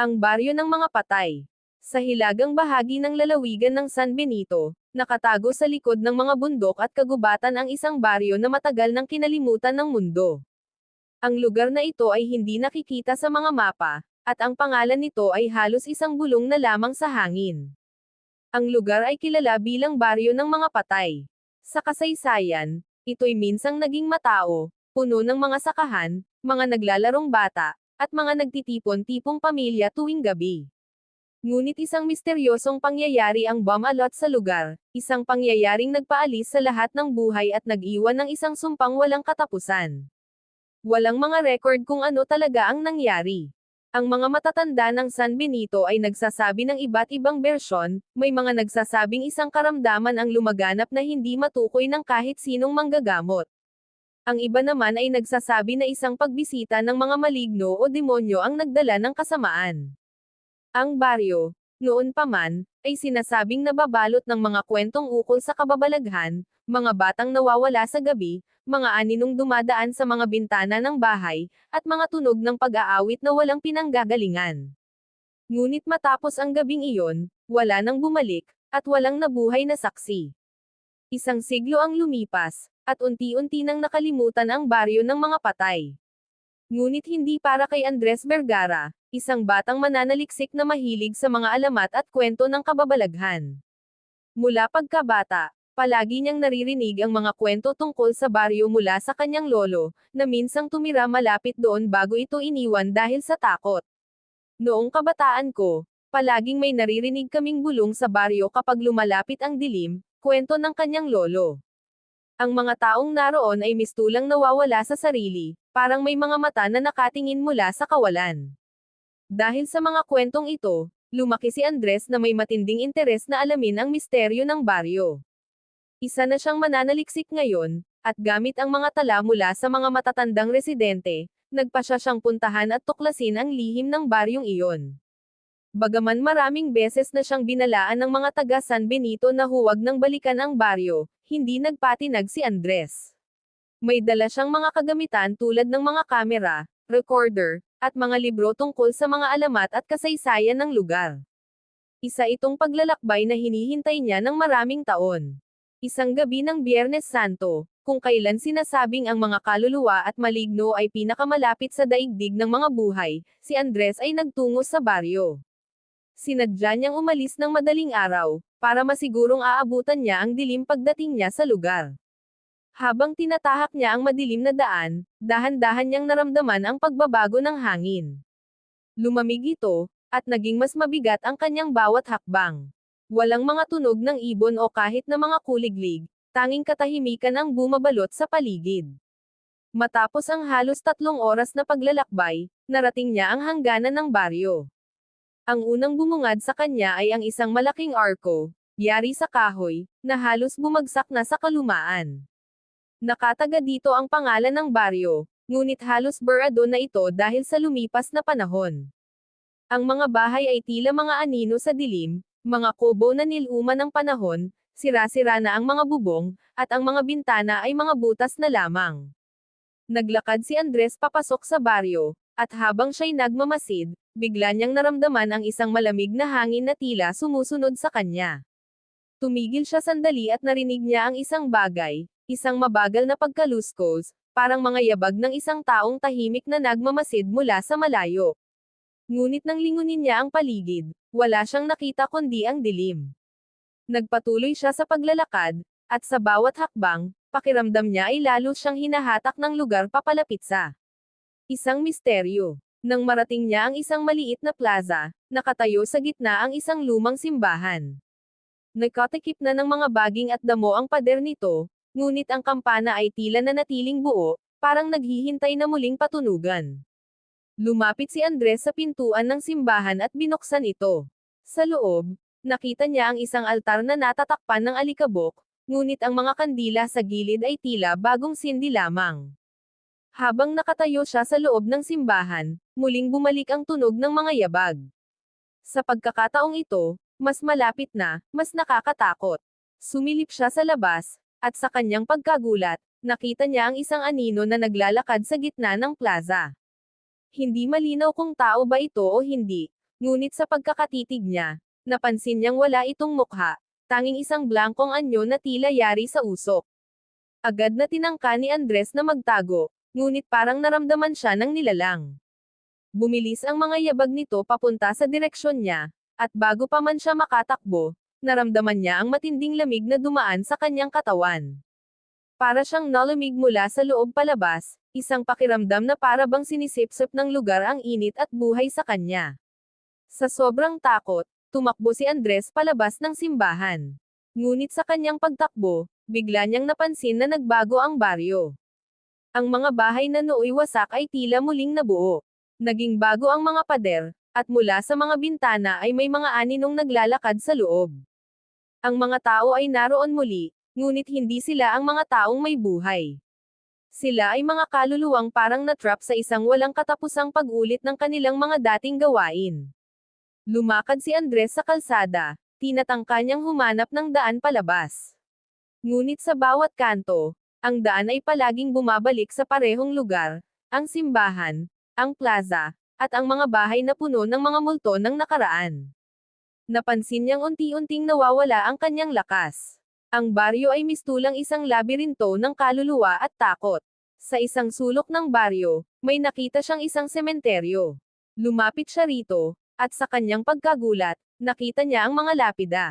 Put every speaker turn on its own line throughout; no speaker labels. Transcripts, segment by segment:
Ang baryo ng mga patay. Sa hilagang bahagi ng lalawigan ng San Benito, nakatago sa likod ng mga bundok at kagubatan ang isang baryo na matagal nang kinalimutan ng mundo. Ang lugar na ito ay hindi nakikita sa mga mapa, at ang pangalan nito ay halos isang bulong na lamang sa hangin. Ang lugar ay kilala bilang baryo ng mga patay. Sa kasaysayan, ito'y minsang naging matao, puno ng mga sakahan, mga naglalarong bata, at mga nagtitipon-tipong pamilya tuwing gabi. Ngunit isang misteryosong pangyayari ang bumalot sa lugar, isang pangyayaring nagpaalis sa lahat ng buhay at nag-iwan ng isang sumpang walang katapusan. Walang mga record kung ano talaga ang nangyari. Ang mga matatanda ng San Benito ay nagsasabi ng iba't ibang bersyon, may mga nagsasabing isang karamdaman ang lumaganap na hindi matukoy ng kahit sinong manggagamot. Ang iba naman ay nagsasabi na isang pagbisita ng mga maligno o demonyo ang nagdala ng kasamaan. Ang baryo, noon pa man, ay sinasabing nababalot ng mga kwentong ukol sa kababalaghan, mga batang nawawala sa gabi, mga aninong dumadaan sa mga bintana ng bahay, at mga tunog ng pag-aawit na walang pinanggagalingan. Ngunit matapos ang gabing iyon, wala nang bumalik, at walang nabuhay na saksi. Isang siglo ang lumipas, at unti-unti nang nakalimutan ang baryo ng mga patay. Ngunit hindi para kay Andres Vergara, isang batang mananaliksik na mahilig sa mga alamat at kwento ng kababalaghan. Mula pagkabata, palagi niyang naririnig ang mga kwento tungkol sa baryo mula sa kanyang lolo, na minsang tumira malapit doon bago ito iniwan dahil sa takot. Noong kabataan ko, palaging may naririnig kaming bulong sa baryo kapag lumalapit ang dilim, kwento ng kanyang lolo. Ang mga taong naroon ay mistulang nawawala sa sarili, parang may mga mata na nakatingin mula sa kawalan. Dahil sa mga kwentong ito, lumaki si Andres na may matinding interes na alamin ang misteryo ng baryo. Isa na siyang mananaliksik ngayon, at gamit ang mga tala mula sa mga matatandang residente, nagpasya siyang puntahan at tuklasin ang lihim ng baryong iyon. Bagaman maraming beses na siyang binalaan ng mga taga San Benito na huwag nang balikan ang baryo, hindi nagpatinag si Andres. May dala siyang mga kagamitan tulad ng mga kamera, recorder, at mga libro tungkol sa mga alamat at kasaysayan ng lugar. Isa itong paglalakbay na hinihintay niya ng maraming taon. Isang gabi ng Biyernes Santo, kung kailan sinasabing ang mga kaluluwa at maligno ay pinakamalapit sa daigdig ng mga buhay, si Andres ay nagtungo sa baryo. Sinadya niyang umalis ng madaling araw, para masigurong aabutan niya ang dilim pagdating niya sa lugar. Habang tinatahak niya ang madilim na daan, dahan-dahan niyang naramdaman ang pagbabago ng hangin. Lumamig ito, at naging mas mabigat ang kanyang bawat hakbang. Walang mga tunog ng ibon o kahit na mga kuliglig, tanging katahimikan ang bumabalot sa paligid. Matapos ang halos 3 oras na paglalakbay, narating niya ang hangganan ng baryo. Ang unang bumungad sa kanya ay ang isang malaking arko, yari sa kahoy, na halos bumagsak na sa kalumaan. Nakataga dito ang pangalan ng baryo, ngunit halos burado na ito dahil sa lumipas na panahon. Ang mga bahay ay tila mga anino sa dilim, mga kubo na niluman ng panahon, sira-sira na ang mga bubong, at ang mga bintana ay mga butas na lamang. Naglakad si Andres papasok sa baryo, at habang siya'y nagmamasid, bigla niyang naramdaman ang isang malamig na hangin na tila sumusunod sa kanya. Tumigil siya sandali at narinig niya ang isang bagay, isang mabagal na pagkaluskos, parang mga yabag ng isang taong tahimik na nagmamasid mula sa malayo. Ngunit nang lingunin niya ang paligid, wala siyang nakita kundi ang dilim. Nagpatuloy siya sa paglalakad, at sa bawat hakbang, pakiramdam niya ay lalo siyang hinahatak ng lugar papalapit sa isang misteryo. Nang marating niya ang isang maliit na plaza, nakatayo sa gitna ang isang lumang simbahan. Nagkatikip na ng mga baging at damo ang pader nito, ngunit ang kampana ay tila nanatiling buo, parang naghihintay na muling patunugan. Lumapit si Andres sa pintuan ng simbahan at binuksan ito. Sa loob, nakita niya ang isang altar na natatakpan ng alikabok, ngunit ang mga kandila sa gilid ay tila bagong sindi lamang. Habang nakatayo siya sa loob ng simbahan, muling bumalik ang tunog ng mga yabag. Sa pagkakataong ito, mas malapit na, mas nakakatakot. Sumilip siya sa labas, at sa kanyang pagkagulat, nakita niya ang isang anino na naglalakad sa gitna ng plaza. Hindi malinaw kung tao ba ito o hindi, Ngunit sa pagkakatitig niya, napansin niyang wala itong mukha, tanging isang blankong anyo na tila yari sa usok. Agad na tinangka ni Andres na magtago, ngunit parang naramdaman siya ng nilalang. Bumilis ang mga yabag nito papunta sa direksyon niya, at bago pa man siya makatakbo, naramdaman niya ang matinding lamig na dumaan sa kanyang katawan. Para siyang nalamig mula sa loob palabas, isang pakiramdam na para bang sinisipsip ng lugar ang init at buhay sa kanya. Sa sobrang takot, tumakbo si Andres palabas ng simbahan. Ngunit sa kanyang pagtakbo, bigla niyang napansin na nagbago ang baryo. Ang mga bahay na nooy wasak ay tila muling nabuo. Naging bago ang mga pader, at mula sa mga bintana ay may mga aninong naglalakad sa loob. Ang mga tao ay naroon muli, ngunit hindi sila ang mga taong may buhay. Sila ay mga kaluluwang parang na-trap sa isang walang katapusang pag-ulit ng kanilang mga dating gawain. Lumakad si Andres sa kalsada, tinatangka niyang humanap ng daan palabas. Ngunit sa bawat kanto, ang daan ay palaging bumabalik sa parehong lugar, ang simbahan, ang plaza, at ang mga bahay na puno ng mga multo ng nakaraan. Napansin niyang unti-unting nawawala ang kanyang lakas. Ang baryo ay mistulang isang labirinto ng kaluluwa at takot. Sa isang sulok ng baryo, may nakita siyang isang sementeryo. Lumapit siya rito, at sa kanyang pagkagulat, nakita niya ang mga lapida.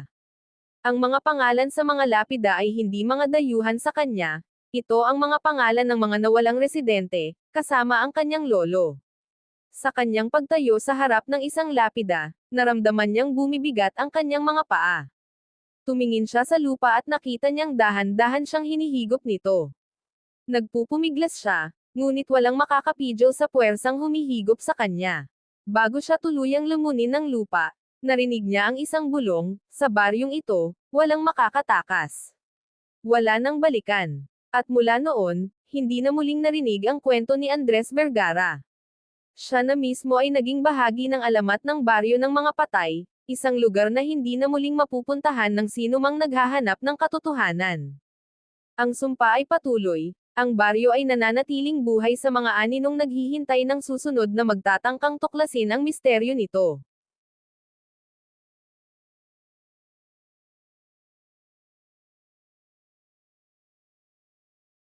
Ang mga pangalan sa mga lapida ay hindi mga dayuhan sa kanya, ito ang mga pangalan ng mga nawalang residente, kasama ang kanyang lolo. Sa kanyang pagtayo sa harap ng isang lapida, naramdaman niyang bumibigat ang kanyang mga paa. Tumingin siya sa lupa at nakita niyang dahan-dahan siyang hinihigop nito. Nagpupumiglas siya, ngunit walang makakapidyo sa puwersang humihigop sa kanya. Bago siya tuluyang lumunin ng lupa, narinig niya ang isang bulong, sa baryong ito, walang makakatakas. Wala nang balikan. At mula noon, hindi na muling narinig ang kwento ni Andres Vergara. Siya na mismo ay naging bahagi ng alamat ng baryo ng mga patay, isang lugar na hindi na muling mapupuntahan ng sinumang naghahanap ng katotohanan. Ang sumpa ay patuloy, ang baryo ay nananatiling buhay sa mga aninong naghihintay ng susunod na magtatangkang tuklasin ang misteryo nito.